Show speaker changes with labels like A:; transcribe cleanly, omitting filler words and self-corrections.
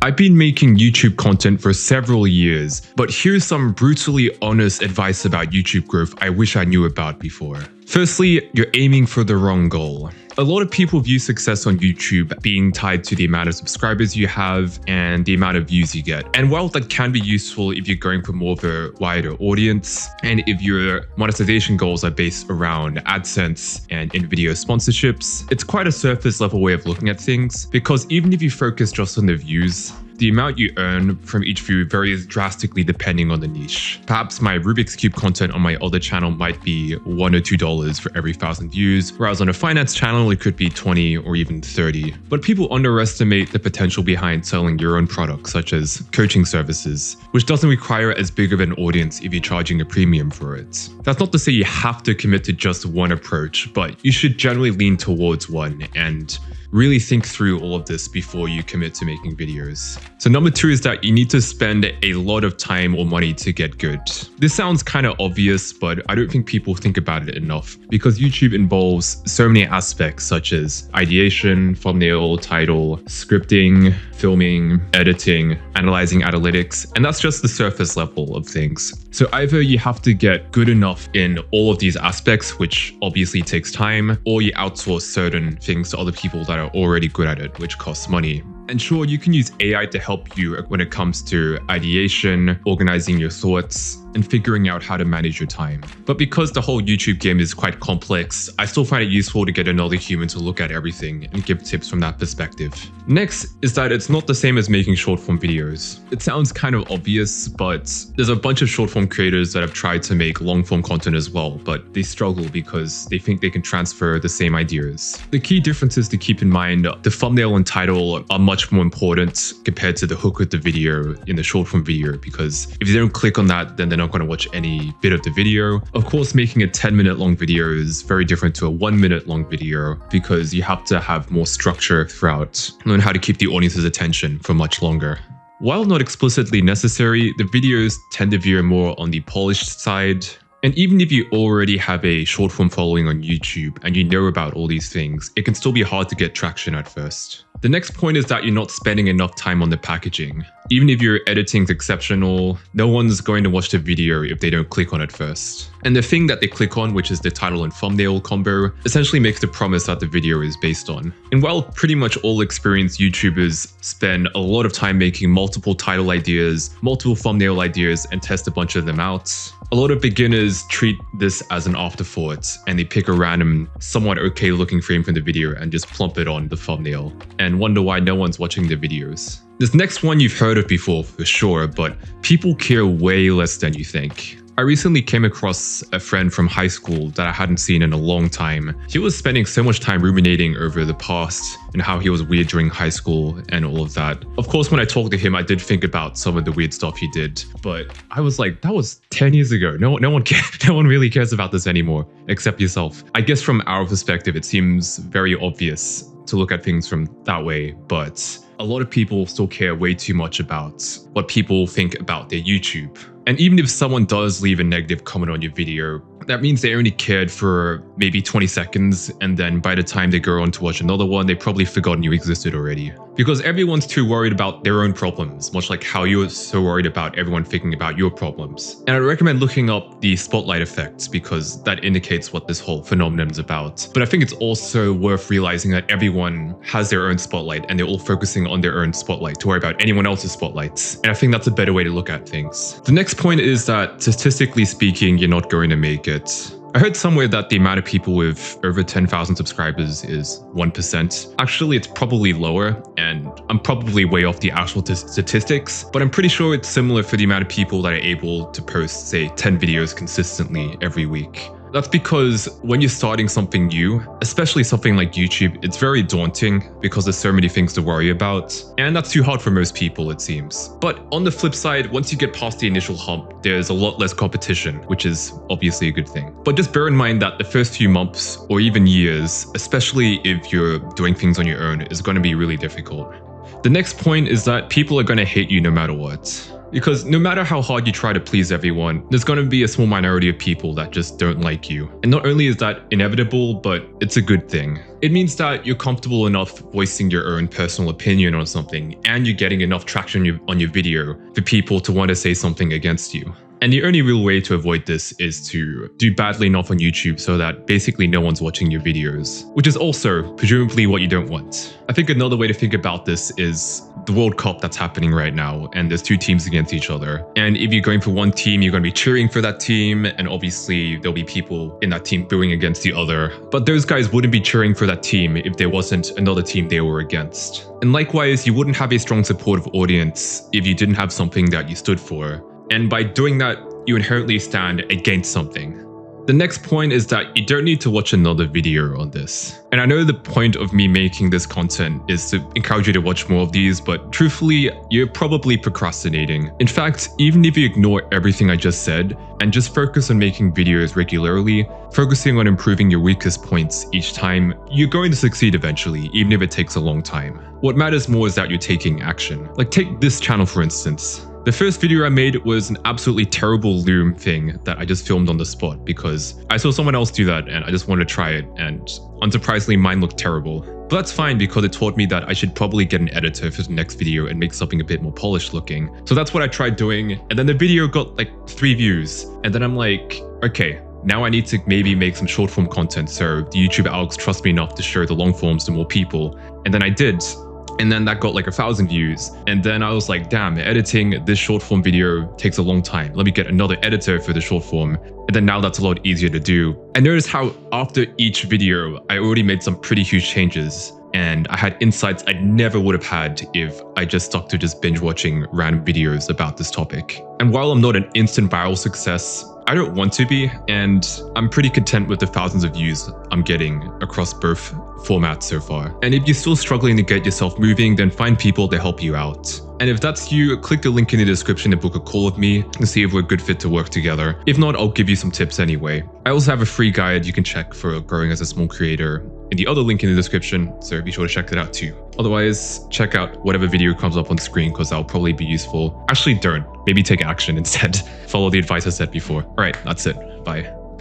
A: I've been making YouTube content for several years, but here's some brutally honest advice about YouTube growth I wish I knew about before. Firstly, you're aiming for the wrong goal. A lot of people view success on YouTube being tied to the amount of subscribers you have and the amount of views you get. And while that can be useful if you're going for more of a wider audience, and if your monetization goals are based around AdSense and in-video sponsorships, it's quite a surface level way of looking at things, because even if you focus just on the views, the amount you earn from each view varies drastically depending on the niche. Perhaps my Rubik's Cube content on my other channel might be $1 or $2 for every 1,000 views, whereas on a finance channel it could be 20 or even 30. But people underestimate the potential behind selling your own products, such as coaching services, which doesn't require as big of an audience if you're charging a premium for it. That's not to say you have to commit to just one approach, but you should generally lean towards one and really think through all of this before you commit to making videos. So number 2 is that you need to spend a lot of time or money to get good. This sounds kind of obvious, but I don't think people think about it enough, because YouTube involves so many aspects such as ideation, thumbnail, title, scripting, filming, editing, analyzing analytics, and that's just the surface level of things. So either you have to get good enough in all of these aspects, which obviously takes time, or you outsource certain things to other people that are already good at it, which costs money. And sure, you can use AI to help you when it comes to ideation, organizing your thoughts, and figuring out how to manage your time. But because the whole YouTube game is quite complex, I still find it useful to get another human to look at everything and give tips from that perspective. Next is that it's not the same as making short form videos. It sounds kind of obvious, but there's a bunch of short form creators that have tried to make long form content as well, but they struggle because they think they can transfer the same ideas. The key differences to keep in mind: the thumbnail and title are much more important compared to the hook with the video in the short form video, because if they don't click on that, then they're not going to watch any bit of the video. Of course, making a 10-minute long video is very different to a 1-minute long video, because you have to have more structure throughout, learn how to keep the audience's attention for much longer. While not explicitly necessary, the videos tend to veer more on the polished side. And even if you already have a short form following on YouTube and you know about all these things, it can still be hard to get traction at first. The next point is that you're not spending enough time on the packaging. Even if your editing's exceptional, no one's going to watch the video if they don't click on it first. And the thing that they click on, which is the title and thumbnail combo, essentially makes the promise that the video is based on. And while pretty much all experienced YouTubers spend a lot of time making multiple title ideas, multiple thumbnail ideas, and test a bunch of them out, a lot of beginners treat this as an afterthought, and they pick a random, somewhat okay looking frame from the video and just plump it on the thumbnail, and wonder why no one's watching the videos. This next one you've heard of before for sure, but people care way less than you think. I recently came across a friend from high school that I hadn't seen in a long time. He was spending so much time ruminating over the past and how he was weird during high school and all of that. Of course, when I talked to him, I did think about some of the weird stuff he did, but I was like, that was 10 years ago. No one really cares about this anymore, except yourself. I guess from our perspective, it seems very obvious to look at things from that way, but a lot of people still care way too much about what people think about their YouTube. And even if someone does leave a negative comment on your video, that means they only cared for maybe 20 seconds, and then by the time they go on to watch another one, they've probably forgotten you existed already. Because everyone's too worried about their own problems, much like how you're so worried about everyone thinking about your problems. And I recommend looking up the spotlight effect, because that indicates what this whole phenomenon is about. But I think it's also worth realizing that everyone has their own spotlight, and they're all focusing on their own spotlight to worry about anyone else's spotlights. And I think that's a better way to look at things. The next point is that statistically speaking, you're not going to make it. I heard somewhere that the amount of people with over 10,000 subscribers is 1%. Actually, it's probably lower, and I'm probably way off the actual statistics, but I'm pretty sure it's similar for the amount of people that are able to post, say, 10 videos consistently every week. That's because when you're starting something new, especially something like YouTube, it's very daunting because there's so many things to worry about. And that's too hard for most people, it seems. But on the flip side, once you get past the initial hump, there's a lot less competition, which is obviously a good thing. But just bear in mind that the first few months or even years, especially if you're doing things on your own, is going to be really difficult. The next point is that people are going to hate you no matter what. Because no matter how hard you try to please everyone, there's going to be a small minority of people that just don't like you. And not only is that inevitable, but it's a good thing. It means that you're comfortable enough voicing your own personal opinion on something, and you're getting enough traction on your video for people to want to say something against you. And the only real way to avoid this is to do badly enough on YouTube so that basically no one's watching your videos, which is also presumably what you don't want. I think another way to think about this is the World Cup that's happening right now, and there's two teams against each other. And if you're going for one team, you're going to be cheering for that team, and obviously there'll be people in that team booing against the other. But those guys wouldn't be cheering for that team if there wasn't another team they were against. And likewise, you wouldn't have a strong supportive audience if you didn't have something that you stood for. And by doing that, you inherently stand against something. The next point is that you don't need to watch another video on this. And I know the point of me making this content is to encourage you to watch more of these, but truthfully, you're probably procrastinating. In fact, even if you ignore everything I just said and just focus on making videos regularly, focusing on improving your weakest points each time, you're going to succeed eventually, even if it takes a long time. What matters more is that you're taking action. Like, take this channel for instance. The first video I made was an absolutely terrible loom thing that I just filmed on the spot because I saw someone else do that and I just wanted to try it, and unsurprisingly mine looked terrible. But that's fine because it taught me that I should probably get an editor for the next video and make something a bit more polished looking. So that's what I tried doing, and then the video got like 3 views, and then I'm like, okay, now I need to maybe make some short form content so the YouTube algs trust me enough to show the long forms to more people. And then I did. And then that got like 1,000 views. And then I was like, damn, editing this short form video takes a long time. Let me get another editor for the short form. And then now that's a lot easier to do. I noticed how after each video, I already made some pretty huge changes. And I had insights I never would have had if I just stuck to just binge watching random videos about this topic. And while I'm not an instant viral success, I don't want to be, and I'm pretty content with the thousands of views I'm getting across both formats so far. And if you're still struggling to get yourself moving, then find people to help you out. And if that's you, click the link in the description to book a call with me and see if we're a good fit to work together. If not, I'll give you some tips anyway. I also have a free guide you can check for growing as a small creator in the other link in the description, so be sure to check that out too. Otherwise, check out whatever video comes up on screen because that'll probably be useful. Actually, don't. Maybe take action instead. Follow the advice I said before. All right, that's it. Bye.